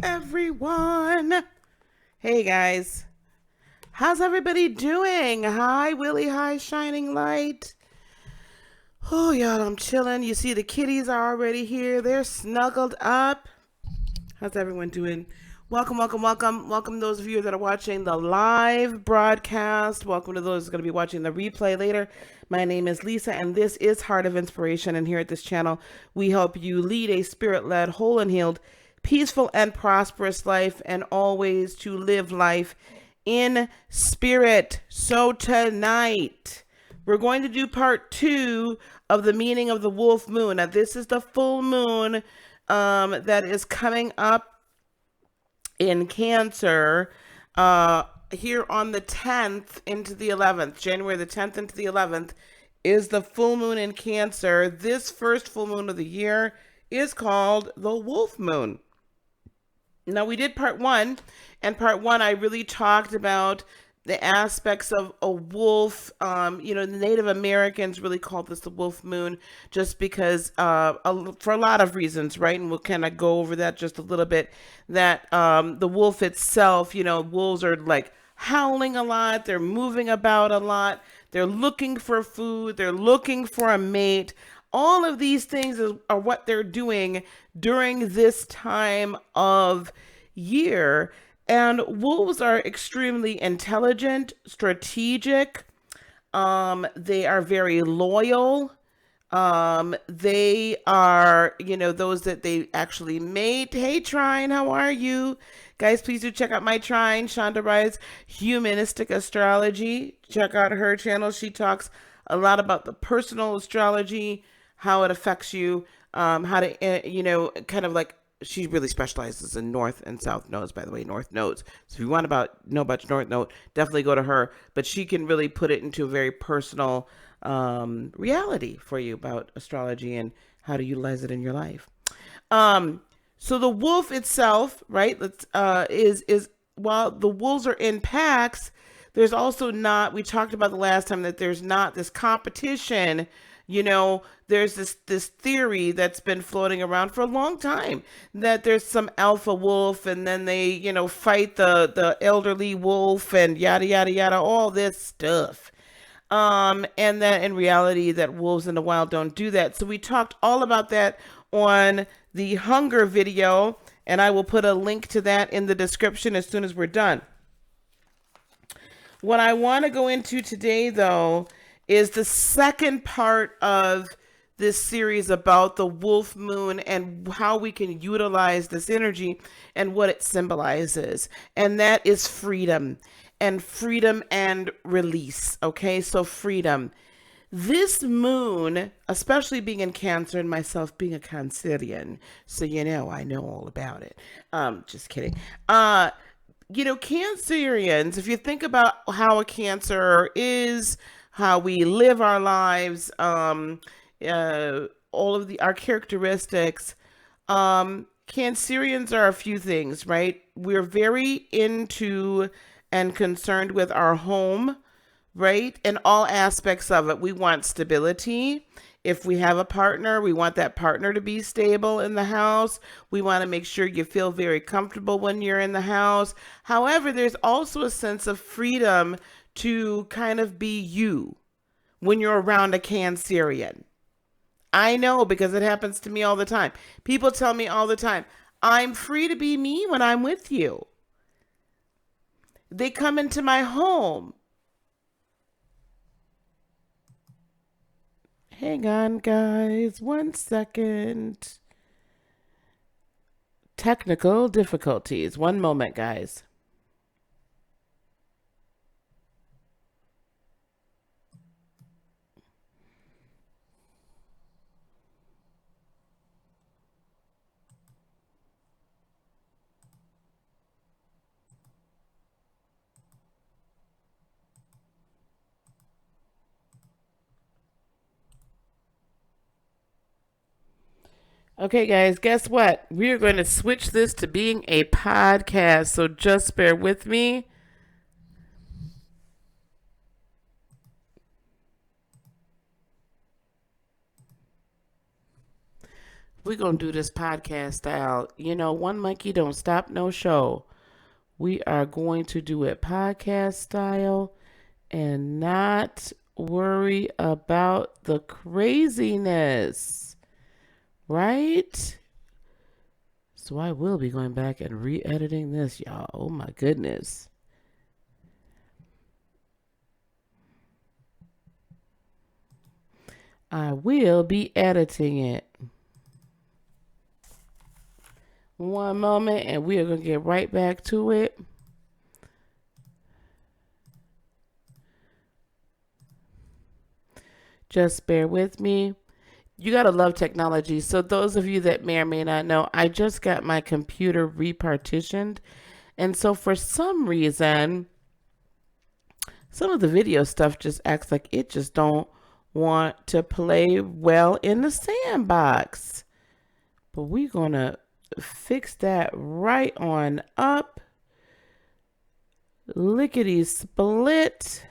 everyone. Hey guys, how's everybody doing? Hi Willie, hi Shining Light. Oh y'all, I'm chilling. You see the kitties are already here. They're snuggled up. How's everyone doing? Welcome, welcome, welcome. Welcome those of you that are watching the live broadcast. Welcome to those going to be watching the replay later. My name is Lisa and this is Heart of Inspiration, and here at this channel we help you lead a spirit-led, whole and healed, peaceful and prosperous life, and always to live life in spirit. So tonight we're going to do part 2 of the meaning of the wolf moon. Now this is the full moon that is coming up in Cancer here on the 10th into the 11th. January the 10th into the 11th is the full moon in Cancer. This first full moon of the year is called the wolf moon. Now we did part 1, and part 1 I really talked about the aspects of a wolf. The Native Americans really called this the wolf moon just because for a lot of reasons, right? And we'll kind of go over that just a little bit, that the wolf itself, wolves are like howling a lot, they're moving about a lot, they're looking for food, they're looking for a mate. All of these things are what they're doing during this time of year. And wolves are extremely intelligent, strategic. They are very loyal. They are, those that they actually mate. Hey, Trine, how are you? Guys, please do check out my Trine, Shonda Rhi's Humanistic Astrology. Check out her channel. She talks a lot about the personal astrology, how it affects you, how to, kind of like, she really specializes in North and South nodes, by the way, North nodes. So if you want to know about your North node, definitely go to her. But she can really put it into a very personal reality for you about astrology and how to utilize it in your life. So the wolf itself, right, is while the wolves are in packs, there's also not, we talked about the last time that there's not this competition. There's this theory that's been floating around for a long time that there's some alpha wolf, and then they, fight the elderly wolf and yada, yada, yada, all this stuff. And that in reality that wolves in the wild don't do that. So we talked all about that on the hunger video, and I will put a link to that in the description as soon as we're done. What I want to go into today, though, is the second part of this series about the wolf moon and how we can utilize this energy and what it symbolizes. And that is freedom and release. Okay, so freedom. This moon, especially being in Cancer and myself being a Cancerian, so I know all about it. Just kidding. Cancerians, if you think about how a Cancer is, how we live our lives, all of our characteristics, Cancerians are a few things, right? We're very into and concerned with our home, right? And all aspects of it. We want stability. If we have a partner, we want that partner to be stable in the house. We want to make sure you feel very comfortable when you're in the house. However, there's also a sense of freedom to kind of be you when you're around a Cancerian. I know, because it happens to me all the time. People tell me all the time, I'm free to be me when I'm with you. They come into my home. Hang on, guys. 1 second. Technical difficulties. 1 moment, guys. Okay, guys, guess what? We're going to switch this to being a podcast, so just bear with me. We're going to do this podcast style. You know, one monkey don't stop no show. We are going to do it podcast style and not worry about the craziness, right? So I will be going back and re-editing this, y'all. Oh my goodness. I will be editing it. One moment and we are going to get right back to it. Just bear with me. You got to love technology. So those of you that may or may not know, I just got my computer repartitioned. And so for some reason, some of the video stuff just acts like it just don't want to play well in the sandbox. But we're going to fix that right on up. Lickety split.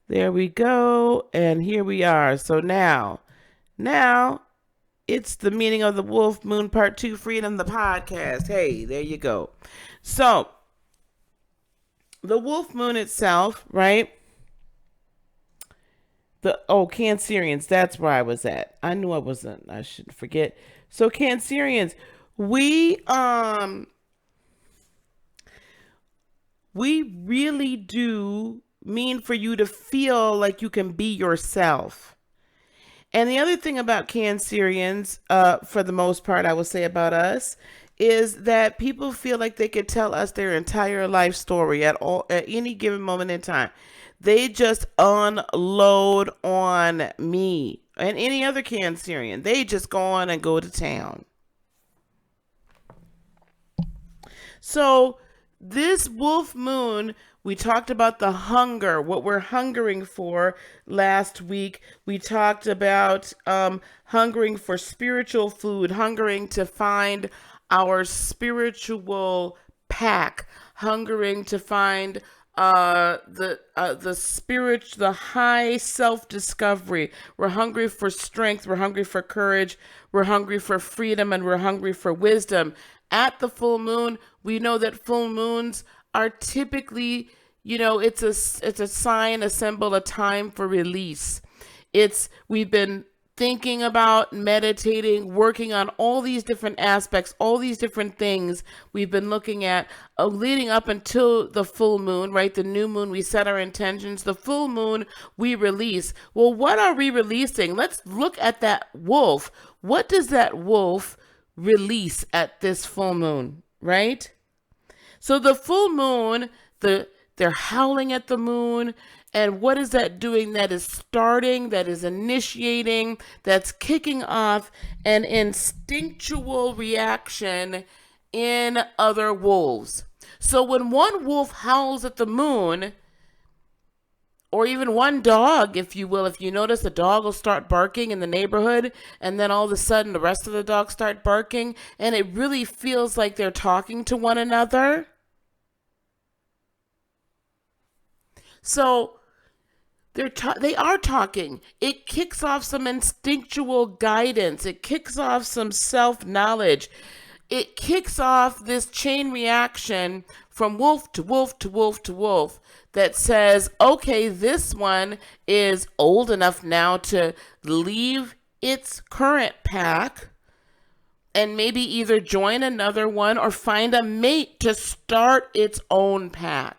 There we go. And here we are. So now it's the meaning of the Wolf Moon Part 2 Freedom, the podcast. Hey, there you go. So the Wolf Moon itself, right? Cancerians, that's where I was at. I knew I wasn't. I shouldn't forget. So Cancerians, we really do mean for you to feel like you can be yourself. And the other thing about Cancerians, for the most part, I would say about us, is that people feel like they could tell us their entire life story at any given moment in time. They just unload on me and any other Cancerian. They just go on and go to town. So this wolf moon, we talked about the hunger, what we're hungering for last week. We talked about hungering for spiritual food, hungering to find our spiritual pack, hungering to find the spirit, the high self-discovery. We're hungry for strength. We're hungry for courage. We're hungry for freedom, and we're hungry for wisdom. At the full moon, we know that full moons are typically, it's a sign, a symbol, a time for release. We've been thinking about, meditating, working on all these different aspects, all these different things we've been looking at leading up until the full moon, right? The new moon, we set our intentions. The full moon, we release. Well, what are we releasing? Let's look at that wolf. What does that wolf release at this full moon, right? So the full moon, they're howling at the moon. And what is that doing? That is starting, that is initiating, that's kicking off an instinctual reaction in other wolves. So when one wolf howls at the moon, or even one dog, if you will, if you notice, a dog will start barking in the neighborhood, and then all of a sudden the rest of the dogs start barking, and it really feels like they're talking to one another. So they are talking. It kicks off some instinctual guidance. It kicks off some self-knowledge. It kicks off this chain reaction from wolf to wolf to wolf to wolf that says, okay, this one is old enough now to leave its current pack and maybe either join another one or find a mate to start its own pack.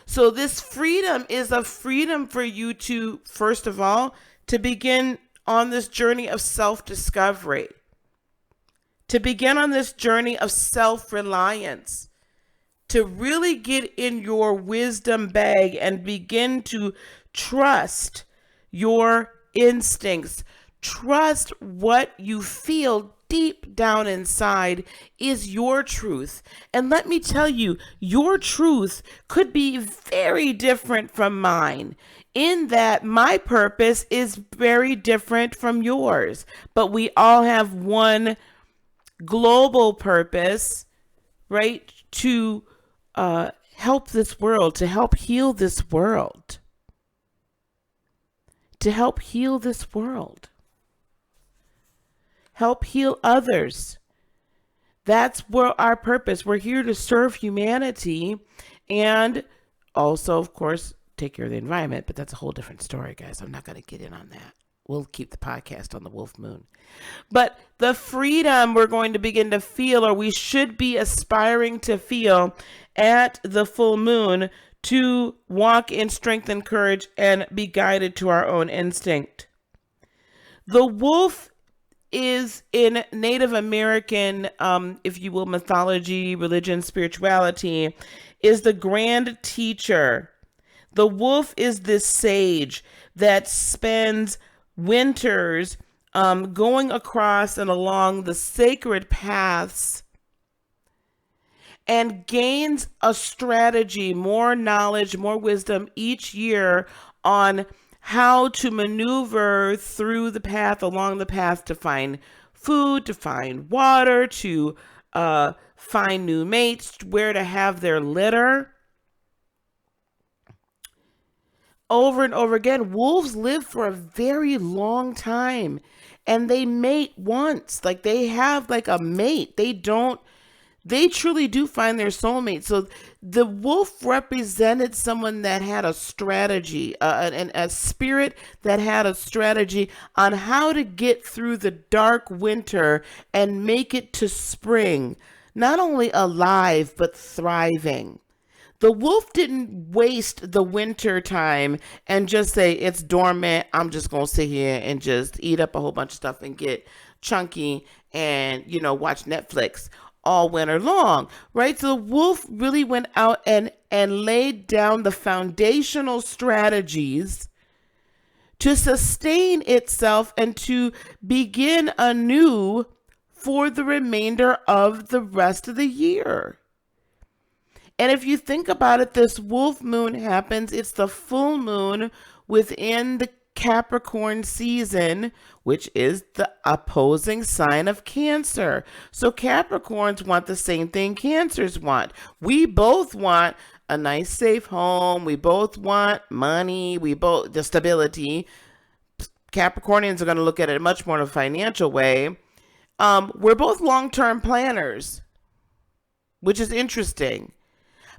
So this freedom is a freedom for you to, first of all, to begin on this journey of self-discovery, to begin on this journey of self-reliance, to really get in your wisdom bag and begin to trust your instincts. Trust what you feel deep down inside is your truth. And let me tell you, your truth could be very different from mine, in that my purpose is very different from yours. But we all have one global purpose, right? To help this world, to help heal this world. To help heal this world. help heal others. That's where our purpose. We're here to serve humanity and also, of course, take care of the environment. But that's a whole different story, guys. I'm not going to get in on that. We'll keep the podcast on the wolf moon. But the freedom we're going to begin to feel, or we should be aspiring to feel at the full moon, to walk in strength and courage and be guided to our own instinct. The wolf is in Native American, if you will, mythology, religion, spirituality, is the grand teacher. The wolf is this sage that spends winters going across and along the sacred paths and gains a strategy, more knowledge, more wisdom each year on how to maneuver through the path, along the path, to find food, to find water, to find new mates, where to have their litter. Over and over again, wolves live for a very long time, and they mate once. Like, they have like a mate. They truly do find their soulmate. So the wolf represented someone that had a strategy, and a spirit that had a strategy on how to get through the dark winter and make it to spring, not only alive, but thriving. The wolf didn't waste the winter time and just say, it's dormant, I'm just going to sit here and just eat up a whole bunch of stuff and get chunky and, watch Netflix all winter long, right? So the wolf really went out and laid down the foundational strategies to sustain itself and to begin anew for the remainder of the rest of the year. And if you think about it, this wolf moon happens, it's the full moon within the Capricorn season, which is the opposing sign of Cancer. So Capricorns want the same thing Cancers want. We both want a nice, safe home. We both want money. The stability. Capricornians are going to look at it much more in a financial way. We're both long-term planners, which is interesting.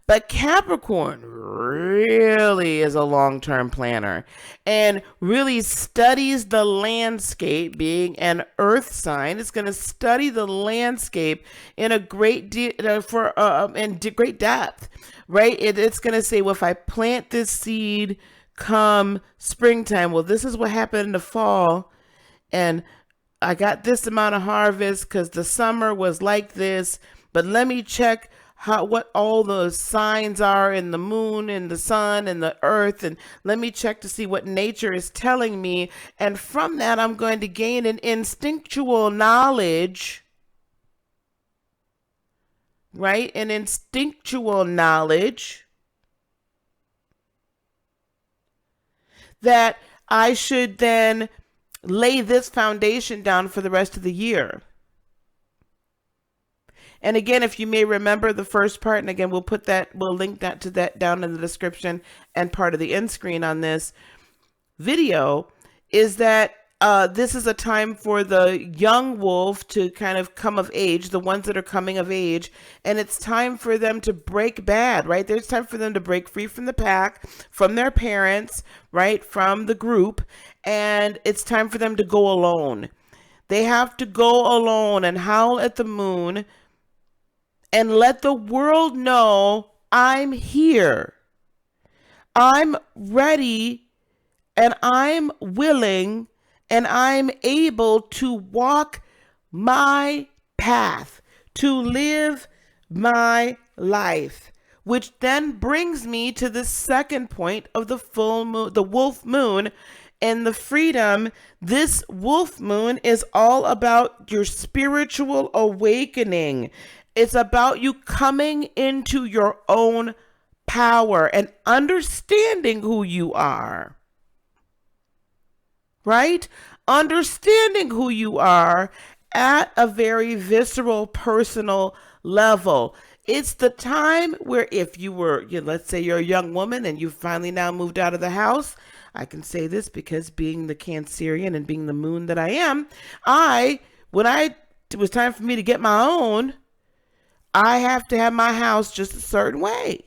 But Capricorn really is a long-term planner and really studies the landscape. Being an earth sign, it's going to study the landscape in a great great depth, right? It's going to say, well, if I plant this seed come springtime, well, this is what happened in the fall, and I got this amount of harvest because the summer was like this, but let me check what all the signs are in the moon and the sun and the earth, and let me check to see what nature is telling me. And from that, I'm going to gain an instinctual knowledge, right? An instinctual knowledge that I should then lay this foundation down for the rest of the year. And again, if you may remember the first part, and again, we'll link that to that down in the description and part of the end screen on this video, is that this is a time for the young wolf to kind of come of age, the ones that are coming of age, and it's time for them to break bad, right? There's time for them to break free from the pack, from their parents, right? From the group, and it's time for them to go alone. They have to go alone and howl at the moon and let the world know, I'm here. I'm ready, and I'm willing, and I'm able to walk my path, to live my life. Which then brings me to the second point of the full moon, the wolf moon, and the freedom. This wolf moon is all about your spiritual awakening. It's about you coming into your own power and understanding who you are, right? Understanding who you are at a very visceral, personal level. It's the time where if you were, let's say you're a young woman and you finally now moved out of the house. I can say this because being the Cancerian and being the moon that I am, I When it was time for me to get my own, I have to have my house just a certain way.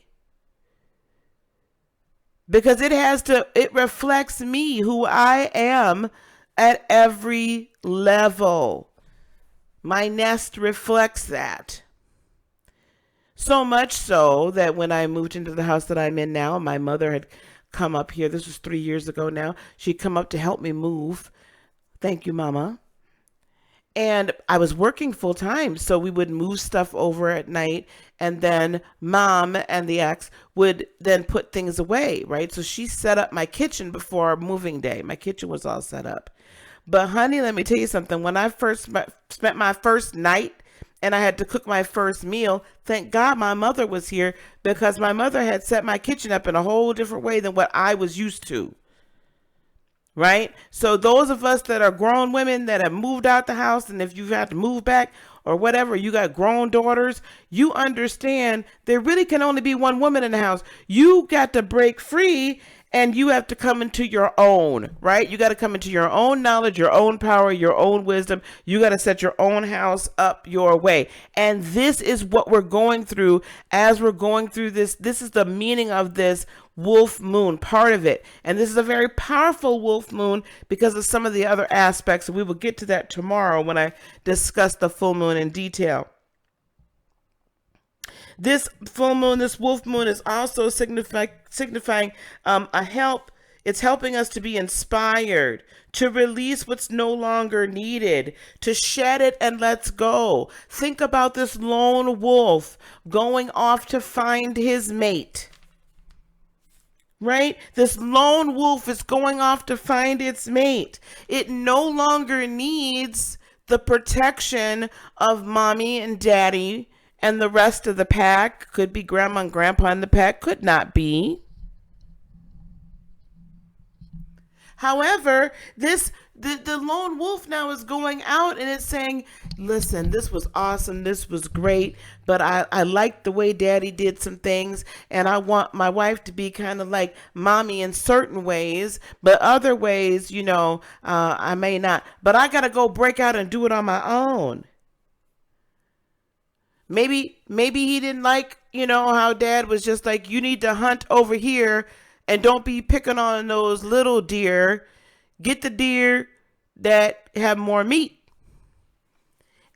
Because it reflects me, who I am at every level. My nest reflects that. So much so that when I moved into the house that I'm in now, my mother had come up here. This was 3 years ago now. She'd come up to help me move. Thank you, Mama. And I was working full time, so we would move stuff over at night, and then Mom and the ex would then put things away, right? So she set up my kitchen before moving day. My kitchen was all set up. But honey, let me tell you something. When I first spent my first night and I had to cook my first meal, thank God my mother was here, because my mother had set my kitchen up in a whole different way than what I was used to. Right? So those of us that are grown women that have moved out the house, and if you've had to move back or whatever, you got grown daughters, you understand there really can only be one woman in the house. You got to break free, and you have to come into your own, right? You got to come into your own knowledge, your own power, your own wisdom. You got to set your own house up your way. And this is what we're going through as we're going through this. This is the meaning of this wolf moon, part of it. And this is a very powerful wolf moon because of some of the other aspects. And we will get to that tomorrow when I discuss the full moon in detail. This full moon, this wolf moon, is also signifying a help. It's helping us to be inspired, to release what's no longer needed, to shed it and let's go. Think about this lone wolf going off to find his mate. Right? This lone wolf is going off to find its mate. It no longer needs the protection of mommy and daddy and the rest of the pack. Could be grandma and grandpa in the pack, could not be. However, the lone wolf now is going out and it's saying, listen, this was awesome, this was great, but I liked the way daddy did some things, and I want my wife to be kind of like mommy in certain ways, but other ways, I may not. But I got to go break out and do it on my own. Maybe he didn't like, how dad was just like, you need to hunt over here and don't be picking on those little deer. Get the deer that have more meat.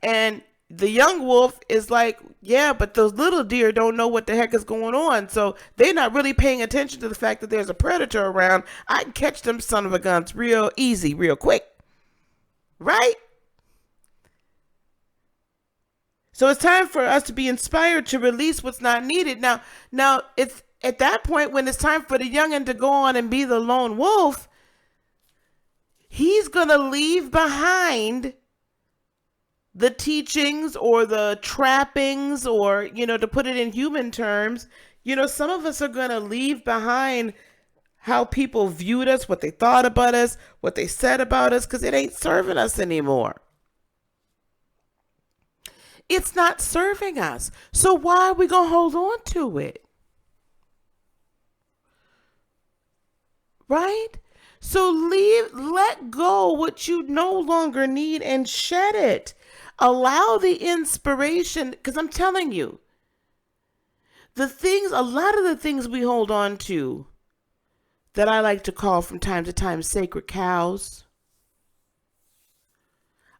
And the young wolf is like, yeah, but those little deer don't know what the heck is going on. So they're not really paying attention to the fact that there's a predator around. I can catch them son of a guns real easy, real quick. Right? So it's time for us to be inspired to release what's not needed. Now it's at that point when it's time for the youngin' to go on and be the lone wolf, he's going to leave behind the teachings or the trappings, or, to put it in human terms, some of us are going to leave behind how people viewed us, what they thought about us, what they said about us, because it ain't serving us anymore. It's not serving us. So why are we going to hold on to it? Right? So let go what you no longer need and shed it. Allow the inspiration, because I'm telling you, a lot of the things we hold on to that I like to call from time to time sacred cows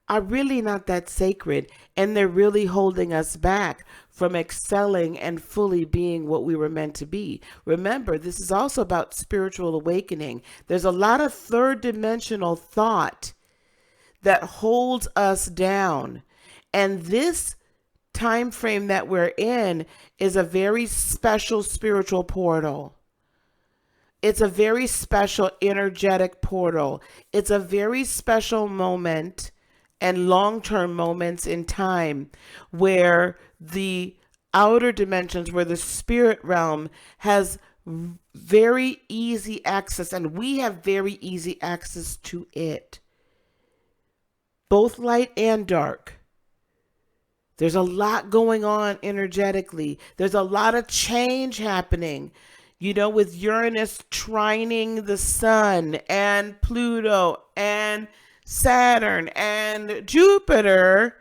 are really not that sacred, and they're really holding us back from excelling and fully being what we were meant to be. Remember, this is also about spiritual awakening. There's a lot of third dimensional thought that holds us down, and this time frame that we're in is a very special spiritual portal. It's a very special energetic portal. It's a very special moment and long-term moments in time where the outer dimensions, where the spirit realm has very easy access, and we have very easy access to it, both light and dark. There's a lot going on energetically. There's a lot of change happening, with Uranus trining the sun and Pluto and Saturn, and Jupiter,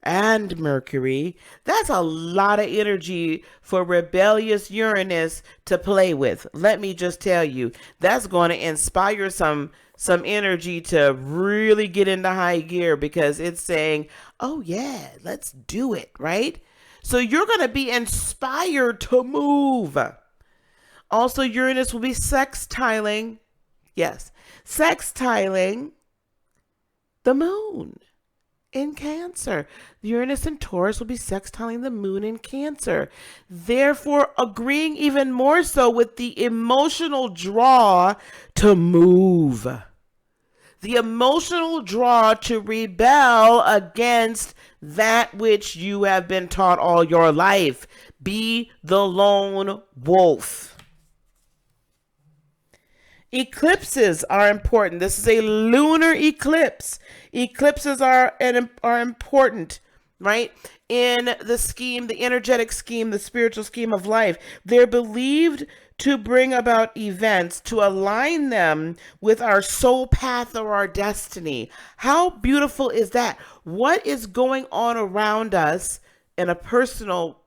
and Mercury. That's a lot of energy for rebellious Uranus to play with. Let me just tell you, that's going to inspire some energy to really get into high gear, because it's saying, "Oh yeah, let's do it," right? So you're going to be inspired to move. Also, Uranus will be sextiling, yes, sextiling the moon in Cancer. Uranus and Taurus will be sextiling the moon in Cancer, therefore agreeing even more so with the emotional draw to move. The emotional draw to rebel against that which you have been taught all your life. Be the lone wolf. Eclipses are important. This is a lunar eclipse. Eclipses are important, right? In the scheme, the energetic scheme, the spiritual scheme of life. They're believed to bring about events, to align them with our soul path or our destiny. How beautiful is that? What is going on around us in a personal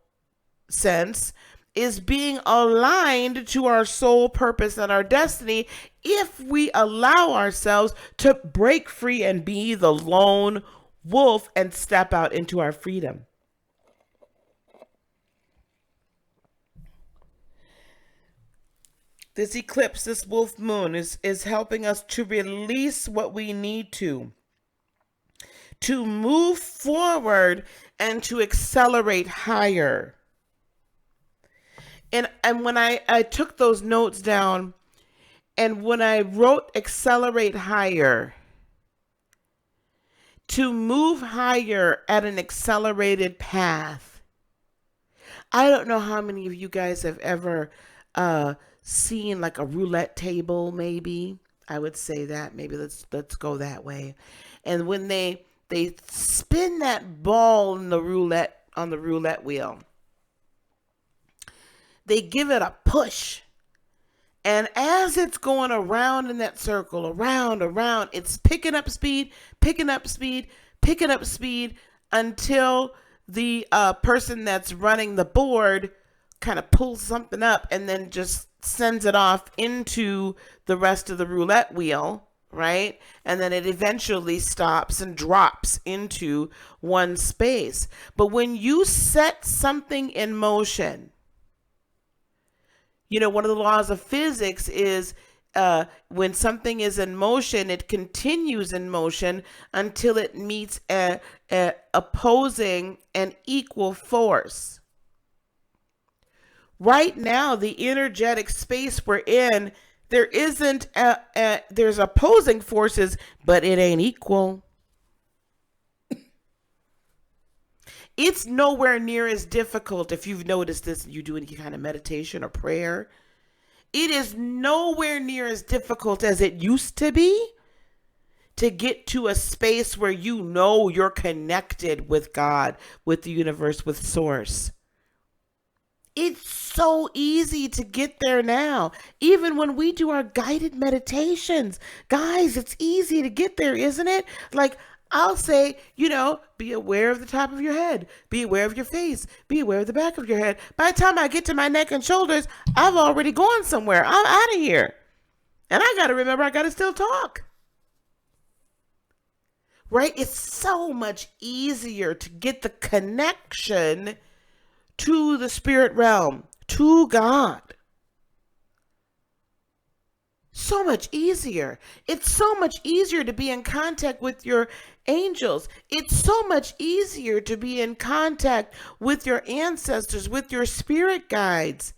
sense is being aligned to our soul purpose and our destiny if we allow ourselves to break free and be the lone wolf and step out into our freedom. This eclipse, this wolf moon, is helping us to release what we need to move forward and to accelerate higher. And when I took those notes down, and when I wrote accelerate higher, to move higher at an accelerated path. I don't know how many of you guys have ever seen like a roulette table, maybe. I would say that. Maybe let's go that way. And when they spin that ball in the roulette on the roulette wheel, they give it a push. And as it's going around in that circle, around, it's picking up speed, until the person that's running the board kind of pulls something up and then just sends it off into the rest of the roulette wheel, right? And then it eventually stops and drops into one space. But when you set something in motion, you know, one of the laws of physics is when something is in motion, it continues in motion until it meets a opposing and equal force. Right now, the energetic space we're in, there isn't there's opposing forces, but it ain't equal. It's nowhere near as difficult, if you've noticed this and you do any kind of meditation or prayer. It is nowhere near as difficult as it used to be to get to a space where you know you're connected with God, with the universe, with Source. It's so easy to get there now. Even when we do our guided meditations, guys, it's easy to get there, isn't it? Like, I'll say, you know, be aware of the top of your head. Be aware of your face. Be aware of the back of your head. By the time I get to my neck and shoulders, I've already gone somewhere. I'm out of here. And I got to remember, I got to still talk. Right? It's so much easier to get the connection to the spirit realm, to God. So much easier. It's so much easier to be in contact with your angels. It's so much easier to be in contact with your ancestors, with your spirit guides.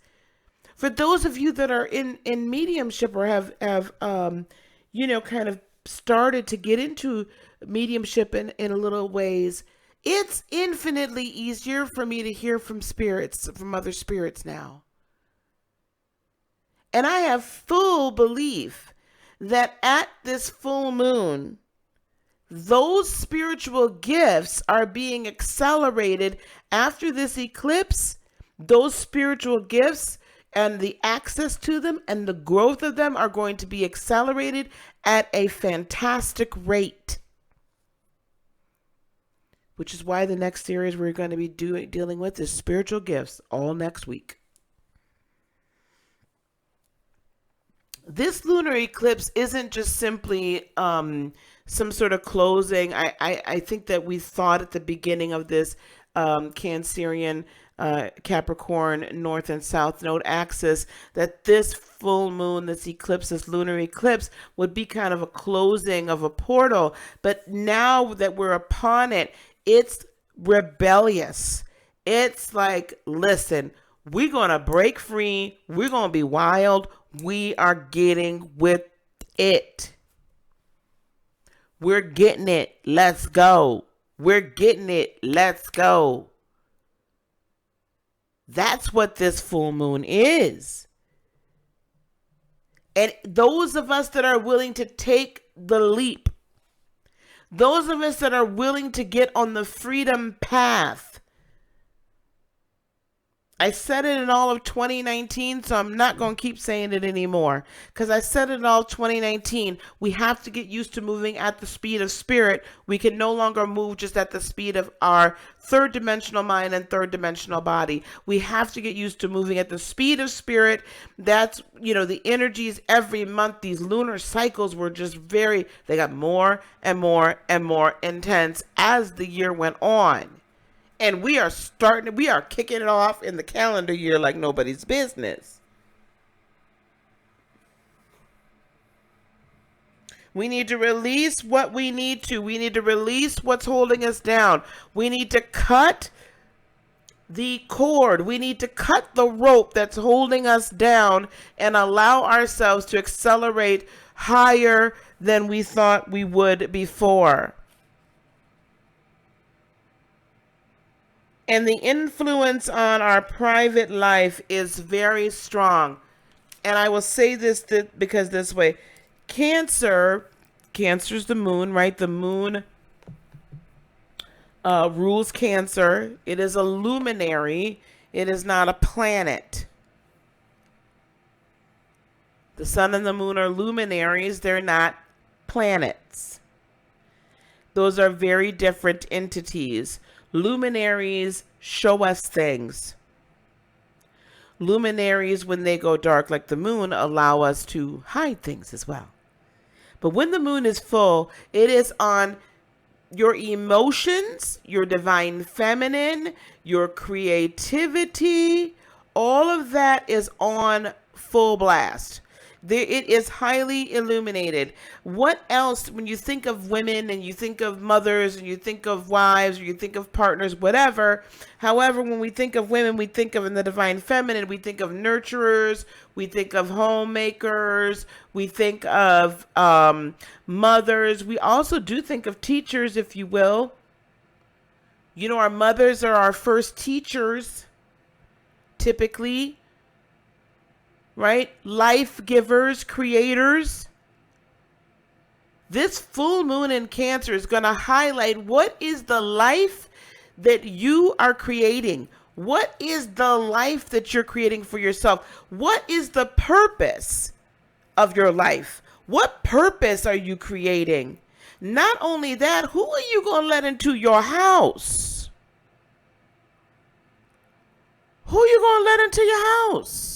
For those of you that are in mediumship or have you know, kind of started to get into mediumship in little ways, it's infinitely easier for me to hear from spirits, from other spirits now. And I have full belief that at this full moon, those spiritual gifts are being accelerated after this eclipse. Those spiritual gifts and the access to them and the growth of them are going to be accelerated at a fantastic rate. Which is why the next series we're going to be dealing with is spiritual gifts all next week. This lunar eclipse isn't just simply some sort of closing. I think that we thought at the beginning of this Cancerian Capricorn North and South Node axis that this full moon, this eclipse, this lunar eclipse would be kind of a closing of a portal. But now that we're upon it, it's rebellious. It's like, listen, we're going to break free. We're going to be wild. We are getting with it. We're getting it. Let's go. We're getting it. Let's go. That's what this full moon is. And those of us that are willing to take the leap, those of us that are willing to get on the freedom path. I said it in all of 2019, so I'm not going to keep saying it anymore. Because I said it in all of 2019. We have to get used to moving at the speed of spirit. We can no longer move just at the speed of our third dimensional mind and third dimensional body. We have to get used to moving at the speed of spirit. That's, the energies every month, these lunar cycles were just they got more and more and more intense as the year went on. And we are kicking it off in the calendar year like nobody's business. We need to release what we need to. We need to release what's holding us down. We need to cut the cord. We need to cut the rope that's holding us down and allow ourselves to accelerate higher than we thought we would before. And the influence on our private life is very strong. And I will say this because this way, Cancer's the moon, right? The moon rules Cancer. It is a luminary. It is not a planet. The sun and the moon are luminaries. They're not planets. Those are very different entities. Luminaries show us things. Luminaries, when they go dark like the moon, allow us to hide things as well. But when the moon is full, it is on your emotions, your divine feminine, your creativity. All of that is on full blast. It is highly illuminated. What else, when you think of women and you think of mothers and you think of wives or you think of partners, whatever. However, when we think of women, we think of in the divine feminine, we think of nurturers, we think of homemakers, we think of mothers. We also do think of teachers, if you will. Our mothers are our first teachers, typically. Right? Life givers, creators. This full moon in Cancer is going to highlight what is the life that you are creating. What is the life that you're creating for yourself? What is the purpose of your life? What purpose are you creating? Not only that, who are you going to let into your house? Who are you going to let into your house?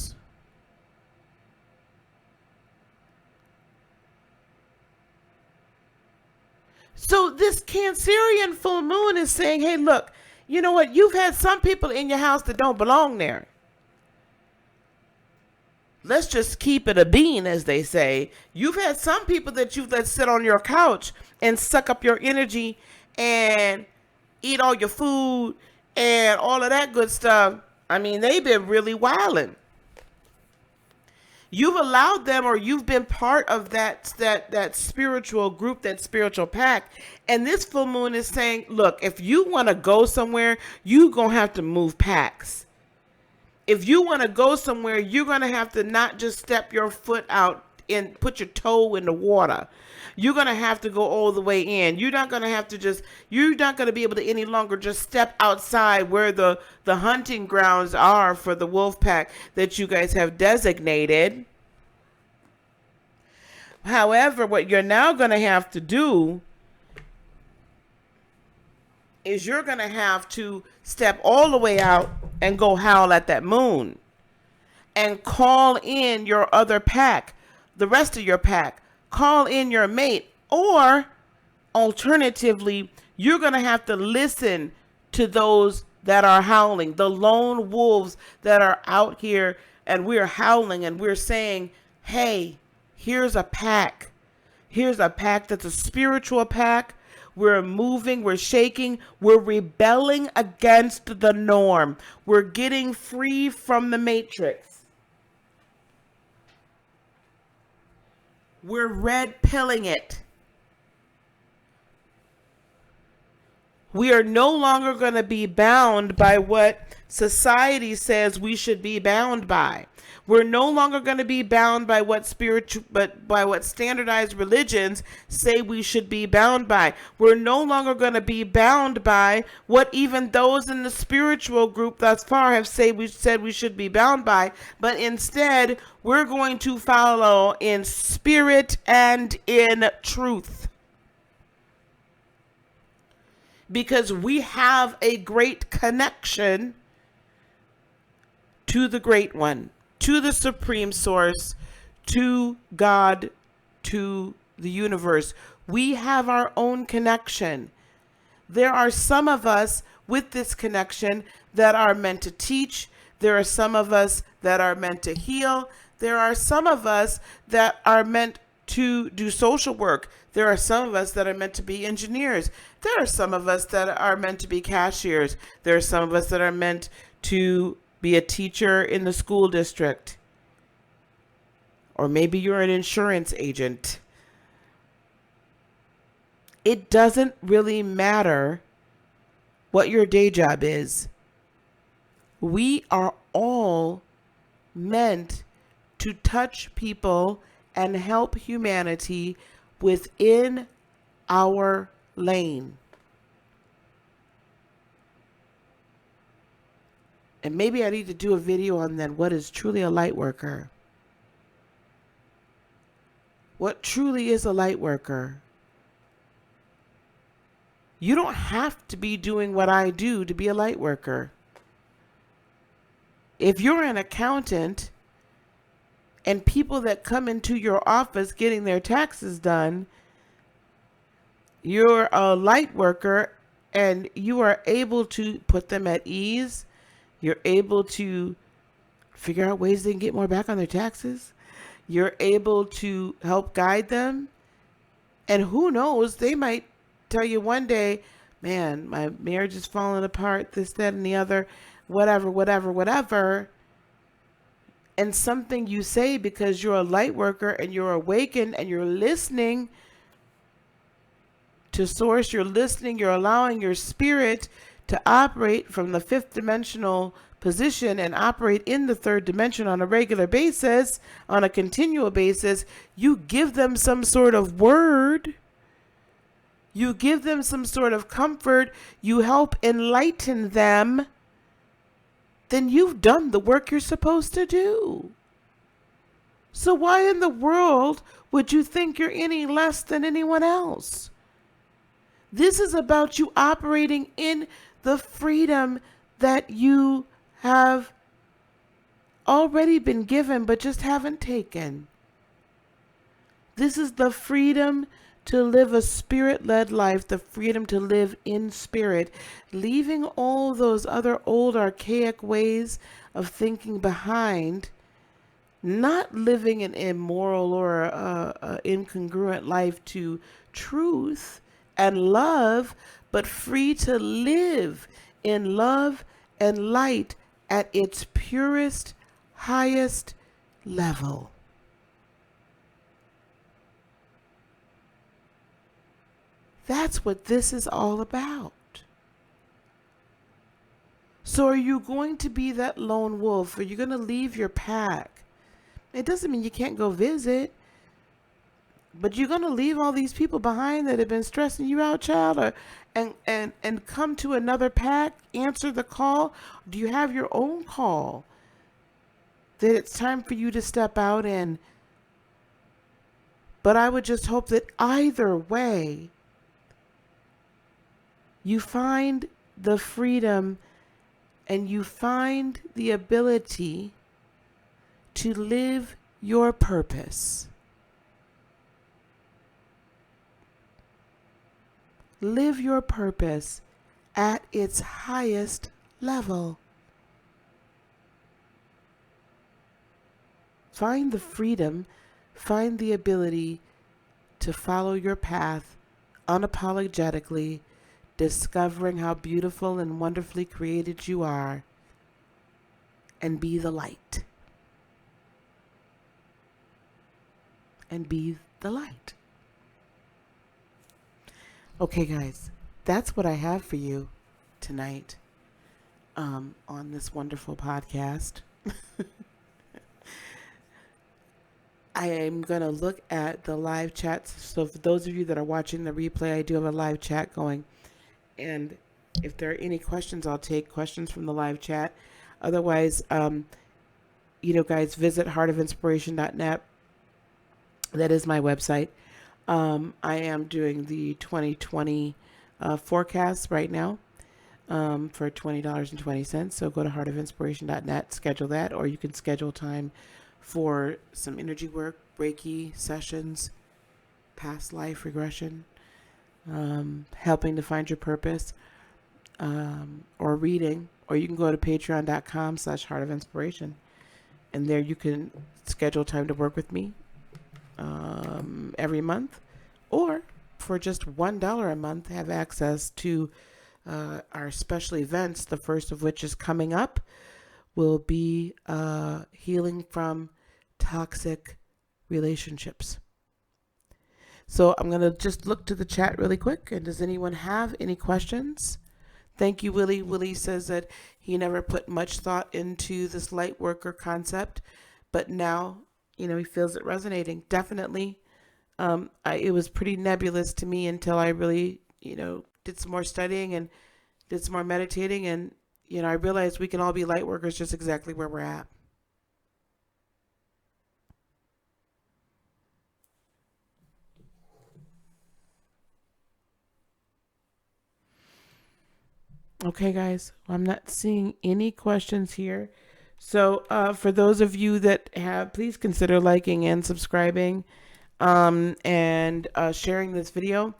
So this Cancerian full moon is saying, hey, look, you know what? You've had some people in your house that don't belong there. Let's just keep it a bean, as they say. You've had some people that you've let sit on your couch and suck up your energy and eat all your food and all of that good stuff. I mean, they've been really wilding. You've allowed them, or you've been part of that spiritual group, that spiritual pack. And this full moon is saying, look, if you want to go somewhere, you're going to have to move packs. If you want to go somewhere, you're going to have to not just step your foot out put your toe in the water. You're going to have to go all the way in. You're not going to have to just, you're not going to be able to any longer just step outside where the hunting grounds are for the wolf pack that you guys have designated. However, what you're now going to have to do is you're going to have to step all the way out and go howl at that moon and call in your other pack, the rest of your pack. Call in your mate, or alternatively, you're going to have to listen to those that are howling, the lone wolves that are out here, and we're howling and we're saying, hey, here's a pack. Here's a pack that's a spiritual pack. We're moving, we're shaking, we're rebelling against the norm. We're getting free from the matrix. We're red pilling it. We are no longer going to be bound by what society says we should be bound by. We're no longer going to be bound by what standardized religions say we should be bound by. We're no longer going to be bound by what even those in the spiritual group thus far have said we should be bound by. But instead, we're going to follow in spirit and in truth. Because we have a great connection to the Great One, to the Supreme Source, to God, to the universe. We have our own connection. There are some of us with this connection that are meant to teach. There are some of us that are meant to heal. There are some of us that are meant to do social work. There are some of us that are meant to be engineers. There are some of us that are meant to be cashiers. There are some of us that are meant to be a teacher in the school district. Or maybe you're an insurance agent. It doesn't really matter what your day job is. We are all meant to touch people and help humanity within our lane. And maybe I need to do a video on then what is truly a light worker. What truly is a light worker? You don't have to be doing what I do to be a light worker. If you're an accountant and people that come into your office getting their taxes done, you're a light worker and you are able to put them at ease. You're able to figure out ways they can get more back on their taxes. You're able to help guide them. And who knows, they might tell you one day, man, my marriage is falling apart, this, that, and the other, whatever. And something you say because you're a light worker and you're awakened and you're listening to source, you're listening, you're allowing your spirit to operate from the fifth dimensional position and operate in the third dimension on a regular basis, on a continual basis. You give them some sort of word. You give them some sort of comfort. You help enlighten them. Then you've done the work you're supposed to do. So why in the world would you think you're any less than anyone else? This is about you operating in the freedom that you have already been given but just haven't taken. This is the freedom to live a spirit-led life, the freedom to live in spirit, leaving all those other old archaic ways of thinking behind, not living an immoral or incongruent life to truth and love, but free to live in love and light at its purest, highest level. That's what this is all about. So are you going to be that lone wolf? Are you going to leave your pack? It doesn't mean you can't go visit. But you're gonna leave all these people behind that have been stressing you out, child, or and come to another pack, answer the call. Do you have your own call that it's time for you to step out in? But I would just hope that either way, you find the freedom and you find the ability to live your purpose. Live your purpose at its highest level. Find the freedom, find the ability to follow your path unapologetically, discovering how beautiful and wonderfully created you are, and be the light. And be the light. Okay, guys, that's what I have for you tonight on this wonderful podcast. I am going to look at the live chats. So for those of you that are watching the replay, I do have a live chat going. And if there are any questions, I'll take questions from the live chat. Otherwise, guys, visit heartofinspiration.net. That is my website. I am doing the 2020 forecast right now for $20.20. So go to heartofinspiration.net, schedule that, or you can schedule time for some energy work, Reiki sessions, past life regression, helping to find your purpose, or reading, or you can go to patreon.com/heartofinspiration, and there you can schedule time to work with me every month, or for just $1 a month have access to our special events, the first of which is coming up, will be healing from toxic relationships. So I'm going to just look to the chat really quick. And does anyone have any questions? Thank you, Willie. Willie says that he never put much thought into this light worker concept, but now, he feels it resonating. Definitely. It was pretty nebulous to me until I really, did some more studying and did some more meditating. And, I realized we can all be light workers just exactly where we're at. Okay, guys, I'm not seeing any questions here. So for those of you that have, please consider liking and subscribing and sharing this video.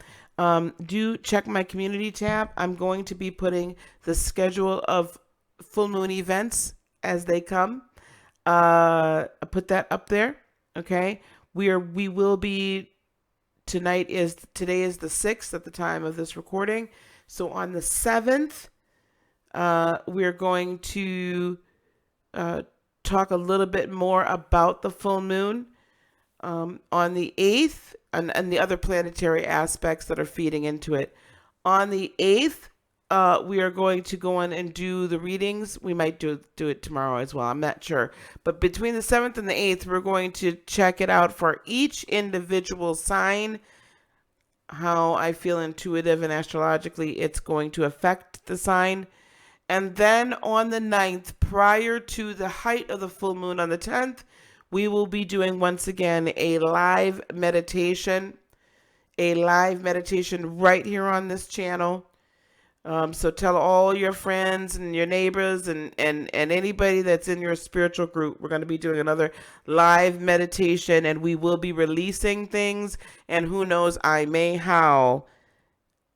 Do check my community tab. I'm going to be putting the schedule of full moon events as they come. I put that up there. Okay. We will be, today is the 6th at the time of this recording. So on the 7th, we're going to talk a little bit more about the full moon. On the 8th, and the other planetary aspects that are feeding into it. On the 8th, we are going to go in and do the readings. We might do it tomorrow as well. I'm not sure. But between the 7th and the 8th, we're going to check it out for each individual sign, how I feel intuitive and astrologically it's going to affect the sign. And then on the 9th, prior to the height of the full moon on the 10th, we will be doing once again a live meditation right here on this channel. So tell all your friends and your neighbors and anybody that's in your spiritual group. We're going to be doing another live meditation, and we will be releasing things. And who knows, I may howl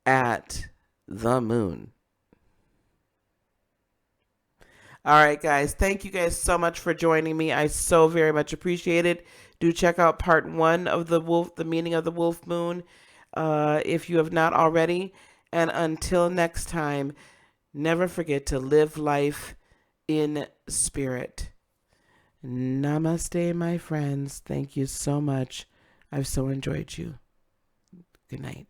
at the moon. All right, guys. Thank you guys so much for joining me. I so very much appreciate it. Do check out part 1 of the meaning of the wolf moon, if you have not already. And until next time, never forget to live life in spirit. Namaste, my friends. Thank you so much. I've so enjoyed you. Good night.